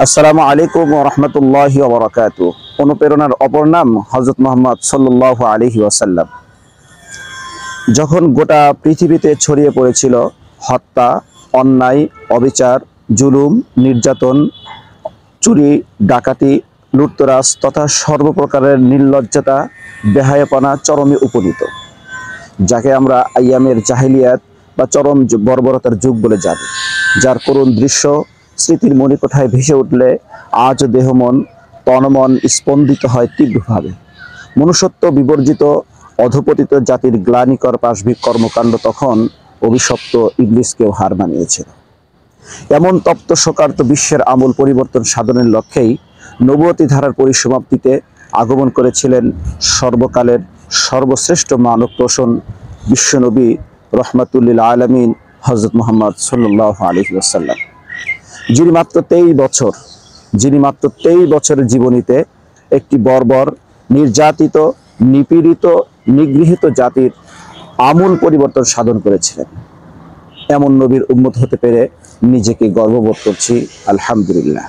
আসসালামু আলাইকুম ওয়া রাহমাতুল্লাহি ওয়া বারাকাতুহু। অনুপ্রেরণার অপর নাম হযরত মুহাম্মদ সাল্লাল্লাহু আলাইহি ওয়াসাল্লাম। যখন গোটা পৃথিবীতে ছড়িয়ে পড়েছিল হত্যা, অন্যায়, অবিচার, জুলুম, নির্যাতন, চুরি, ডাকাতি, লুটতরাজ তথা সর্বপ্রকারের নির্লজ্জতা, বেহায়াপনা চরমে উপনীত, যাকে আমরা আইয়ামের জাহিলিয়াত বা চরম বর্বরতার যুগ বলে জানি, যার করুণ দৃশ্য স্মৃতির মণিকোঠায় ভেসে উঠলে আজ দেহমন তনমন স্পন্দিত হয় তীব্রভাবে। মনুষ্যত্ব বিবর্জিত অধপতিত জাতির গ্লানিকর পাশবিক কর্মকাণ্ড তখন অভিশপ্ত ইবলিসকেও হার মানিয়েছিল। এমন তপ্ত শোকার্ত বিশ্বের আমূল পরিবর্তন সাধনের লক্ষ্যেই নবুয়তি ধারার পরিসমাপ্তিতে আগমন করেছিলেন সর্বকালের সর্বশ্রেষ্ঠ মানব প্রসন বিশ্বনবী রহমাতুল্লিল আলামিন হযরত মুহাম্মদ সাল্লাল্লাহু আলাইহি ওয়াসাল্লাম, যিনি মাত্র 23 বছরের জীবনীতে একটি বর্বর, নির্যাতিত, নিপীড়িত, নিগৃহীত জাতির আমূল পরিবর্তন সাধন করেছিলেন। এমন নবীর উম্মত হতে পেরে নিজেকে গর্ববোধ করছি, আলহামদুলিল্লাহ।